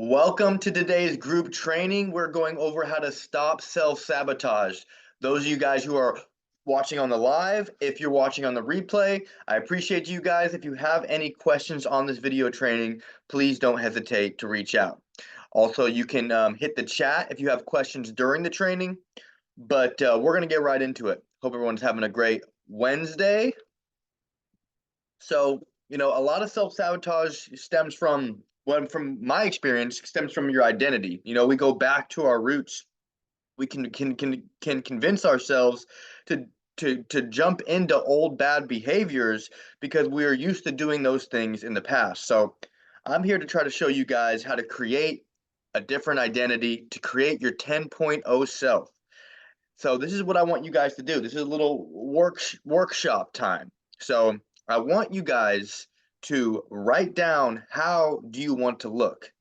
Welcome to today's group training. We're going over how to stop self-sabotage. Those of you guys who are watching on the live, if you're watching on the replay, I appreciate you guys. If you have any questions on this video training, please don't hesitate to reach out. Also, you can hit the chat if you have questions during the training, but we're going to get right into it. Hope everyone's having a great Wednesday. So, a lot of self-sabotage stems from, well, from my experience, stems from your identity. We go back to our roots. We can convince ourselves to to jump into old bad behaviors because we are used to doing those things in the past. So, I'm here to try to show you guys how to create a different identity, to create your 10.0 self. So this is what I want you guys to do. This is a little workshop time. So I want you guys to write down, how do you want to look?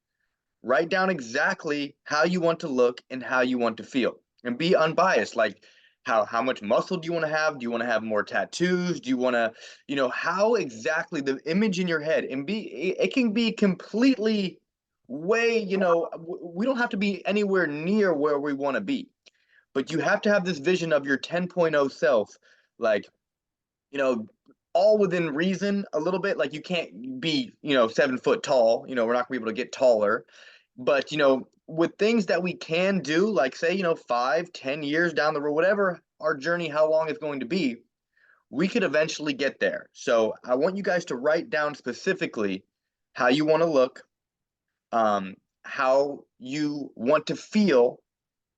Write down exactly how you want to look and how you want to feel. And be unbiased. Like, how much muscle do you want to have? Do you want to have more tattoos? Do you want to, how exactly the image in your head, and it can be completely way, we don't have to be anywhere near where we want to be, but you have to have this vision of your 10.0 self, like, you know all within reason a little bit. Like, you can't be 7 foot tall. We're not gonna be able to get taller, but with things that we can do, like, say, 5-10 years down the road, whatever our journey, how long it's going to be, we could eventually get there. So I want you guys to write down specifically how you want to look, how you want to feel,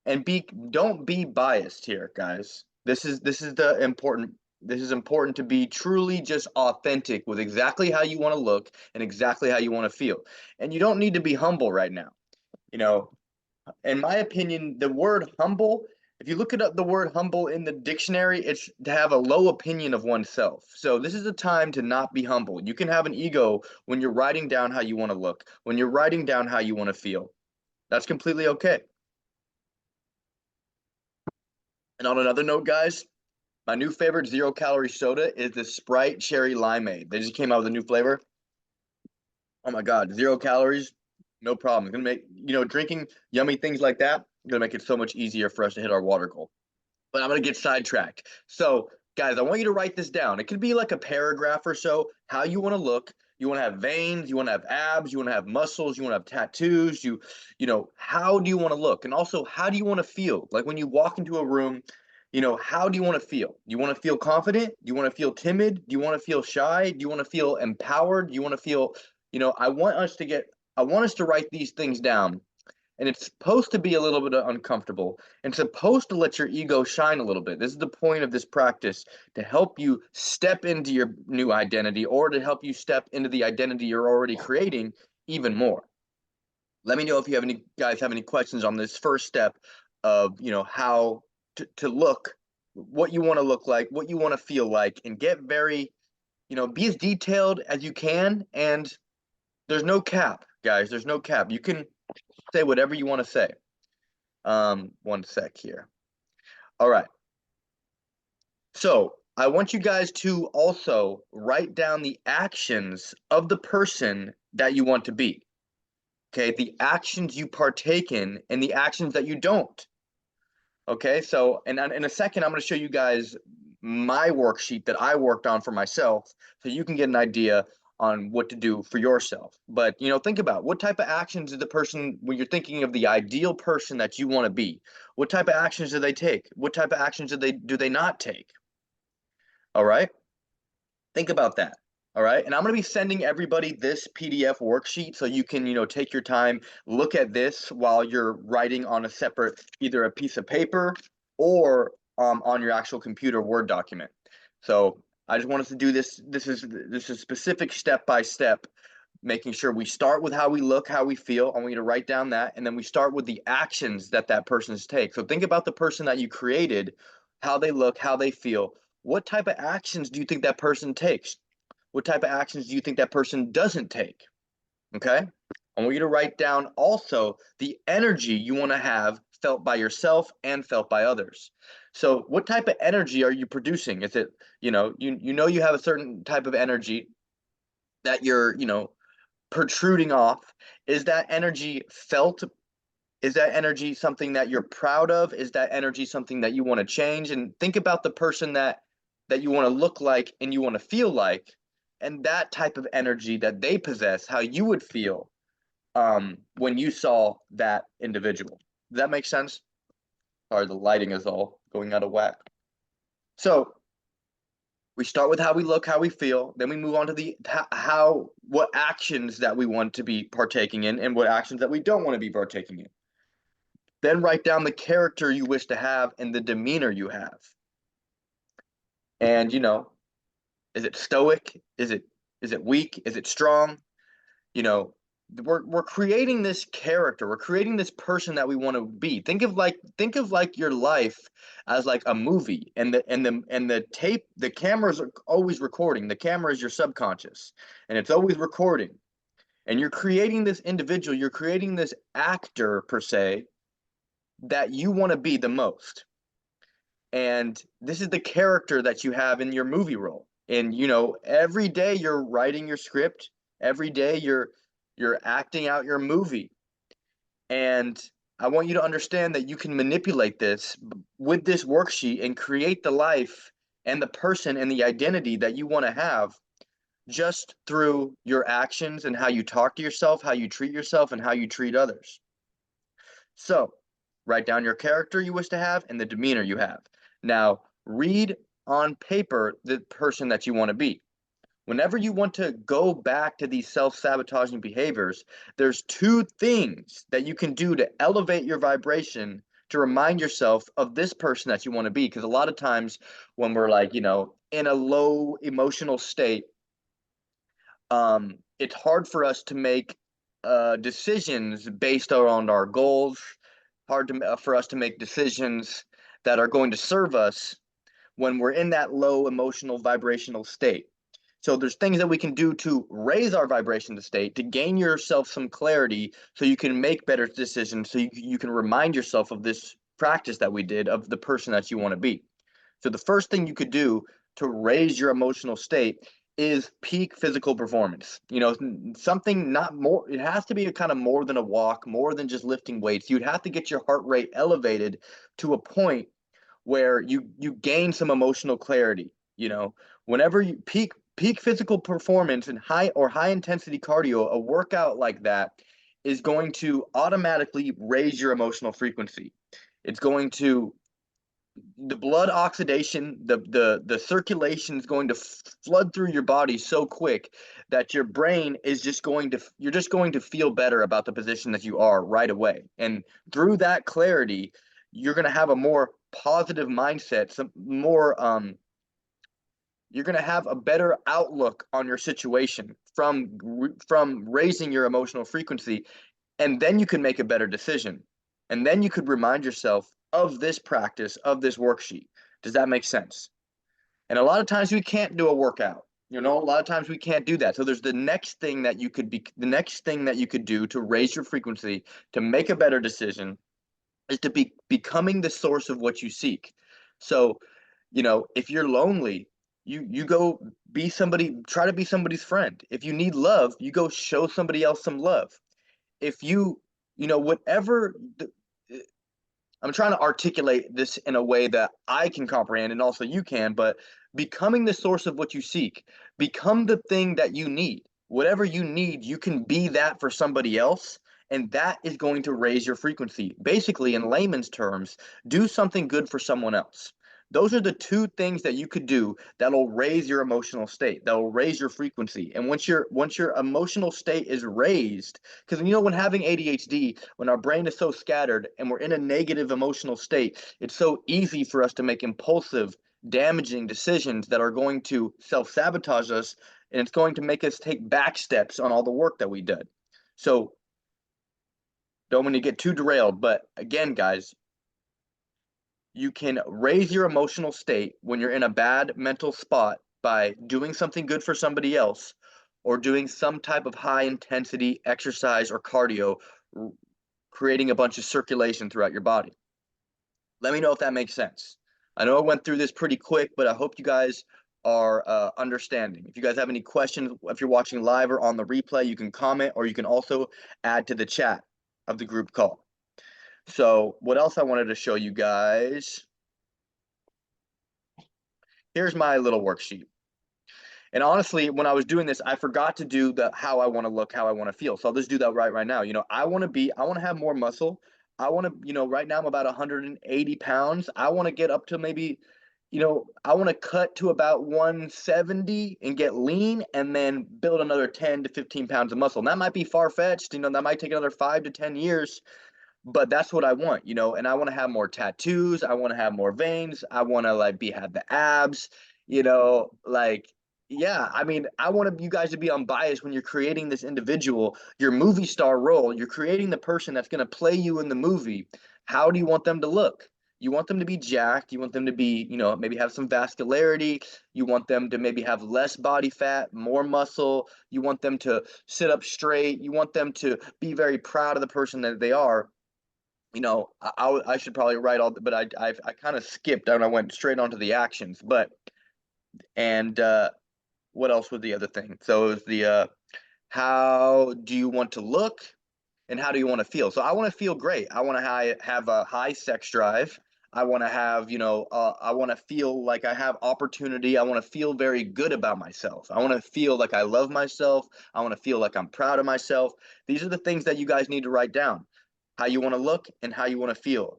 and don't be biased here, guys. This is important to be truly just authentic with exactly how you want to look and exactly how you want to feel. And you don't need to be humble right now. you know in my opinion, the word humble, if you look it up, the word humble in the dictionary, it's to have a low opinion of oneself. So this is a time to not be humble. You can have an ego when you're writing down how you want to look, when you're writing down how you want to feel. That's completely okay. And on another note, guys, my new favorite zero-calorie soda is the Sprite Cherry Limeade. They just came out with a new flavor. Oh my God, 0 calories, no problem. It's gonna make, drinking yummy things like that, gonna make it so much easier for us to hit our water goal. But I'm gonna get sidetracked. So, guys, I want you to write this down. It could be like a paragraph or so, how you want to look. You want to have veins, you want to have abs, you want to have muscles, you want to have tattoos, how do you want to look? And also, how do you want to feel? Like, when you walk into a room, how do you want to feel? Do you want to feel confident? Do you want to feel timid? Do you want to feel shy? Do you want to feel empowered? Do you want to feel, I want us to write these things down, and it's supposed to be a little bit uncomfortable and supposed to let your ego shine a little bit. This is the point of this practice, to help you step into your new identity, or to help you step into the identity you're already creating even more. Let me know if you have any questions on this first step of, how to look, what you want to look like, what you want to feel like, and get very, be as detailed as you can. And there's no cap, guys. There's no cap. You can say whatever you want to say. One sec here. All right. So I want you guys to also write down the actions of the person that you want to be. Okay, the actions you partake in and the actions that you don't. Okay, so, and in a second, I'm going to show you guys my worksheet that I worked on for myself, so you can get an idea on what to do for yourself. But, think about what type of actions is the person, when you're thinking of the ideal person that you want to be, what type of actions do they take? What type of actions do they not take? All right, think about that. All right, and I'm going to be sending everybody this PDF worksheet, so you can, take your time, look at this while you're writing on a separate, either a piece of paper or on your actual computer Word document. So I just want us to do this. This is specific, step by step, making sure we start with how we look, how we feel. I want you to write down that, and then we start with the actions that person's take. So think about the person that you created, how they look, how they feel. What type of actions do you think that person takes? What type of actions do you think that person doesn't take? Okay. I want you to write down also the energy you want to have felt by yourself and felt by others. So what type of energy are you producing? Is it, you have a certain type of energy that you're, protruding off? Is that energy felt? Is that energy something that you're proud of? Is that energy something that you want to change? And think about the person that you want to look like and you want to feel like, and that type of energy that they possess, how you would feel when you saw that individual. Does that make sense? Sorry, the lighting is all going out of whack. So we start with how we look, how we feel, then we move on to the how what actions that we want to be partaking in and what actions that we don't want to be partaking in. Then write down the character you wish to have and the demeanor you have. And is it stoic? Is it weak? Is it strong? You know, we're creating this character. We're creating this person that we want to be. Think of like your life as like a movie, and the tape, the cameras are always recording. The camera is your subconscious, and it's always recording. And you're creating this individual. You're creating this actor per se that you want to be the most. And this is the character that you have in your movie role. And every day you're writing your script, every day you're acting out your movie. And I want you to understand that you can manipulate this with this worksheet and create the life and the person and the identity that you want to have just through your actions and how you talk to yourself, how you treat yourself, and how you treat others. So, write down your character you wish to have and the demeanor you have. Now, read on paper the person that you want to be. Whenever you want to go back to these self-sabotaging behaviors, there's two things that you can do to elevate your vibration to remind yourself of this person that you want to be. Because a lot of times when we're like, in a low emotional state, it's hard for us to make decisions based on our goals, for us to make decisions that are going to serve us when we're in that low emotional vibrational state. So there's things that we can do to raise our vibration state, to gain yourself some clarity so you can make better decisions, so you can remind yourself of this practice that we did of the person that you want to be. So the first thing you could do to raise your emotional state is peak physical performance. Something not more, it has to be a kind of more than a walk, more than just lifting weights. You'd have to get your heart rate elevated to a point where you gain some emotional clarity. Whenever you peak physical performance and high intensity cardio, a workout like that is going to automatically raise your emotional frequency. It's going to the blood oxidation, the circulation is going to flood through your body so quick that your brain is just going to you're just going to feel better about the position that you are right away. And through that clarity, you're going to have a more positive mindset, some more you're going to have a better outlook on your situation from raising your emotional frequency, and then you can make a better decision. And then you could remind yourself of this practice, of this worksheet. Does that make sense? And a lot of times we can't do a workout. A lot of times we can't do that. So there's the next thing that you could do to raise your frequency, to make a better decision, is to be becoming the source of what you seek. So, if you're lonely, you go be somebody, try to be somebody's friend. If you need love, you go show somebody else some love. If whatever I'm trying to articulate this in a way that I can comprehend and also you can, but becoming the source of what you seek, become the thing that you need. Whatever you need, you can be that for somebody else, and that is going to raise your frequency. Basically, in layman's terms, do something good for someone else. Those are the two things that you could do that'll raise your emotional state, that'll raise your frequency. And once your emotional state is raised, because when having ADHD, when our brain is so scattered and we're in a negative emotional state, it's so easy for us to make impulsive, damaging decisions that are going to self-sabotage us, and it's going to make us take back steps on all the work that we did. So don't want to get too derailed, but again, guys, you can raise your emotional state when you're in a bad mental spot by doing something good for somebody else or doing some type of high intensity exercise or cardio, creating a bunch of circulation throughout your body. Let me know if that makes sense. I know I went through this pretty quick, but I hope you guys our understanding. If you guys have any questions, if you're watching live or on the replay, you can comment, or you can also add to the chat of the group call. So what else I wanted to show you guys? Here's my little worksheet. And honestly, when I was doing this, I forgot to do the how I want to look, how I want to feel. So I'll just do that right now. I want to have more muscle. I want to, right now I'm about 180 pounds. I want to get up to maybe, I want to cut to about 170 and get lean and then build another 10 to 15 pounds of muscle. And that might be far-fetched, that might take another 5 to 10 years, but that's what I want, and I want to have more tattoos. I want to have more veins. I want to have the abs, like, yeah, I mean, I want you guys to be unbiased when you're creating this individual, your movie star role. You're creating the person that's going to play you in the movie. How do you want them to look? You want them to be jacked. You want them to be, maybe have some vascularity. You want them to maybe have less body fat, more muscle. You want them to sit up straight. You want them to be very proud of the person that they are. I should probably write all, but I kind of skipped and I went straight onto the actions. But and what else was the other thing? So it was the how do you want to look and how do you want to feel? So I want to feel great. I want to have a high sex drive. I want to have, I want to feel like I have opportunity. I want to feel very good about myself. I want to feel like I love myself. I want to feel like I'm proud of myself. These are the things that you guys need to write down: how you want to look and how you want to feel.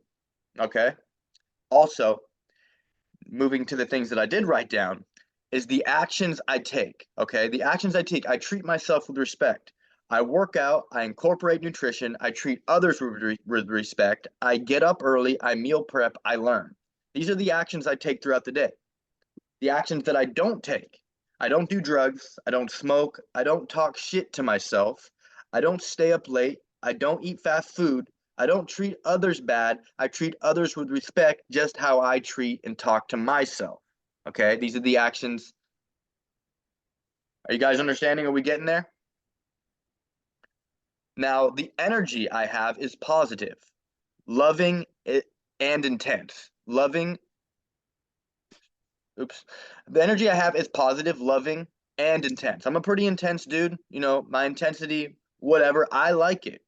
Okay. Also, moving to the things that I did write down is the actions I take. Okay. The actions I take, I treat myself with respect. I work out, I incorporate nutrition, I treat others with respect, I get up early, I meal prep, I learn. These are the actions I take throughout the day. The actions that I don't take: I don't do drugs, I don't smoke, I don't talk shit to myself, I don't stay up late, I don't eat fast food, I don't treat others bad, I treat others with respect, just how I treat and talk to myself. Okay, these are the actions. Are you guys understanding? Are we getting there? Now, the energy I have is positive, loving, and intense. Loving, oops. The energy I have is positive, loving, and intense. I'm a pretty intense dude. My intensity, whatever, I like it.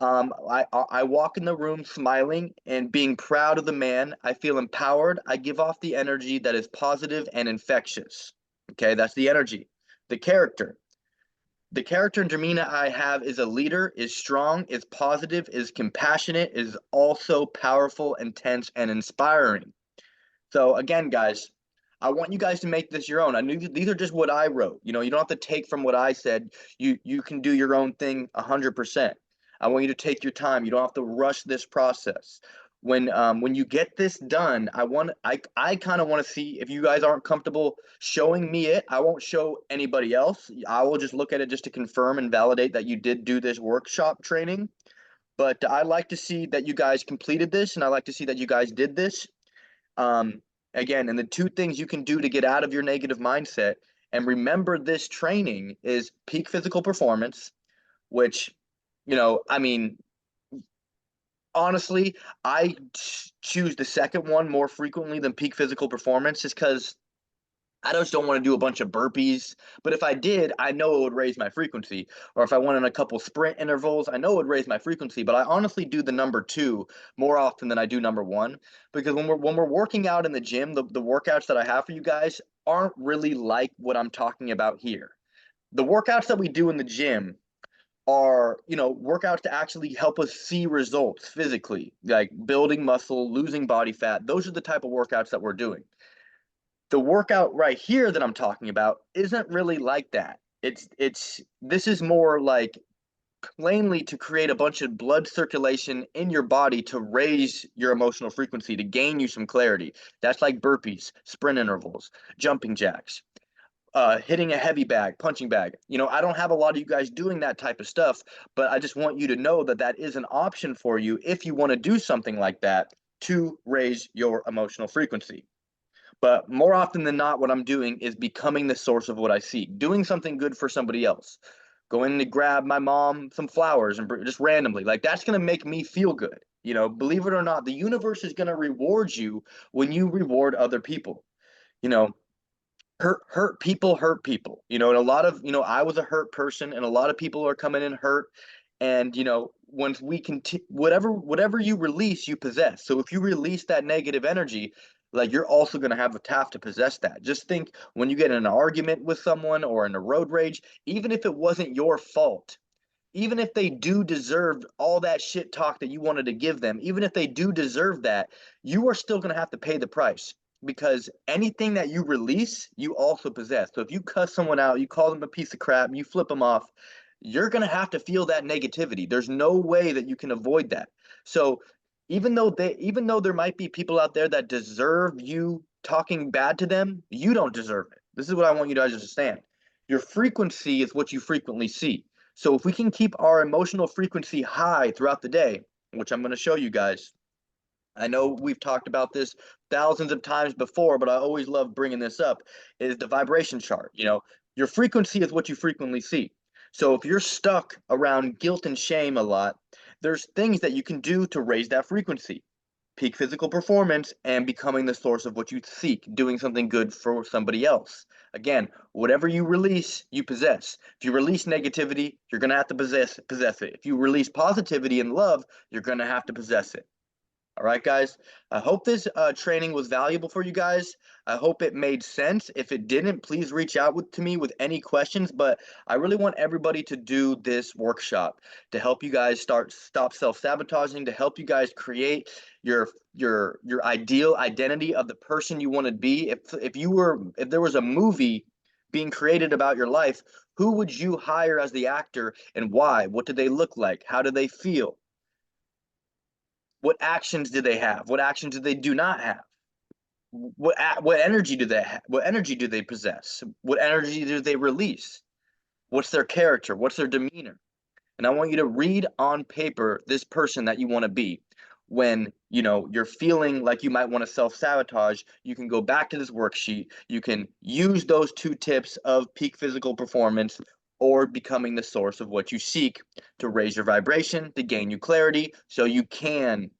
I walk in the room smiling and being proud of the man. I feel empowered. I give off the energy that is positive and infectious. Okay, that's the energy. The character. The character and demeanor I have is a leader, is strong, is positive, is compassionate, is also powerful, intense, and inspiring. So again, guys, I want you guys to make this your own. I knew these are just what I wrote. You don't have to take from what I said. You can do your own thing 100%. I want you to take your time. You don't have to rush this process. When you get this done, I kind of want to see if you guys aren't comfortable showing me it. I won't show anybody else. I will just look at it just to confirm and validate that you did do this workshop training. But I like to see that you guys completed this, and I like to see that you guys did this. Um, Again, and the two things you can do to get out of your negative mindset and remember this training is peak physical performance, which, I mean, honestly, I choose the second one more frequently than peak physical performance just because I just don't want to do a bunch of burpees. But if I did, I know it would raise my frequency. Or if I went in a couple sprint intervals, I know it would raise my frequency. But I honestly do the number two more often than I do number one. Because when we're working out in the gym, the workouts that I have for you guys aren't really like what I'm talking about here. The workouts that we do in the gym are, workouts to actually help us see results physically, like building muscle, losing body fat. Those are the type of workouts that we're doing. The workout right here that I'm talking about isn't really like that. This is more like plainly to create a bunch of blood circulation in your body to raise your emotional frequency, to gain you some clarity. That's like burpees, sprint intervals, jumping jacks, hitting a heavy bag, punching bag. I don't have a lot of you guys doing that type of stuff, but I just want you to know that that is an option for you if you want to do something like that to raise your emotional frequency. But more often than not, what I'm doing is becoming the source of what I see, doing something good for somebody else, going to grab my mom some flowers and just randomly, like that's going to make me feel good. Believe it or not, the universe is going to reward you when you reward other people. You know, hurt people, and a lot of, I was a hurt person, and a lot of people are coming in hurt. And once we can, whatever you release, you possess. So if you release that negative energy, like, you're also going to have to possess that. Just think, when you get in an argument with someone or in a road rage, even if it wasn't your fault, even if they do deserve all that shit talk that you wanted to give them, even if they do deserve that, you are still going to have to pay the price, because anything that you release, you also possess. So if you cuss someone out, you call them a piece of crap, you flip them off, you're going to have to feel that negativity. There's no way that you can avoid that. So even though there might be people out there that deserve you talking bad to them, you don't deserve it. This is what I want you to understand. Your frequency is what you frequently see. So if we can keep our emotional frequency high throughout the day, which I'm going to show you guys. I know we've talked about this thousands of times before, but I always love bringing this up, is the vibration chart. Your frequency is what you frequently see. So if you're stuck around guilt and shame a lot, there's things that you can do to raise that frequency. Peak physical performance and becoming the source of what you seek, doing something good for somebody else. Again, whatever you release, you possess. If you release negativity, you're going to have to possess it. If you release positivity and love, you're going to have to possess it. All right, guys. I hope this training was valuable for you guys. I hope it made sense. If it didn't, please reach out to me with any questions. But I really want everybody to do this workshop to help you guys stop self-sabotaging, to help you guys create your ideal identity of the person you want to be. If there was a movie being created about your life, who would you hire as the actor and why? What did they look like? How do they feel? What actions do they have? What actions do they do not have? What energy do they have? What energy do they possess? What energy do they release? What's their character? What's their demeanor? And I want you to read on paper this person that you want to be. When you're feeling like you might want to self-sabotage, you can go back to this worksheet. You can use those two tips of peak physical performance or becoming the source of what you seek to raise your vibration, to gain you clarity, so you can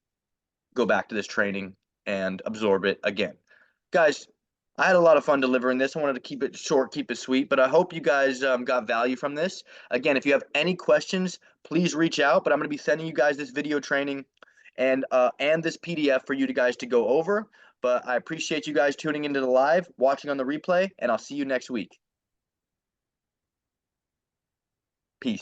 go back to this training and absorb it again. Guys, I had a lot of fun delivering this. I wanted to keep it short, keep it sweet, but I hope you guys got value from this. Again, if you have any questions, please reach out. But I'm going to be sending you guys this video training and this PDF for you guys to go over. But I appreciate you guys tuning into the live, watching on the replay, and I'll see you next week. Peace.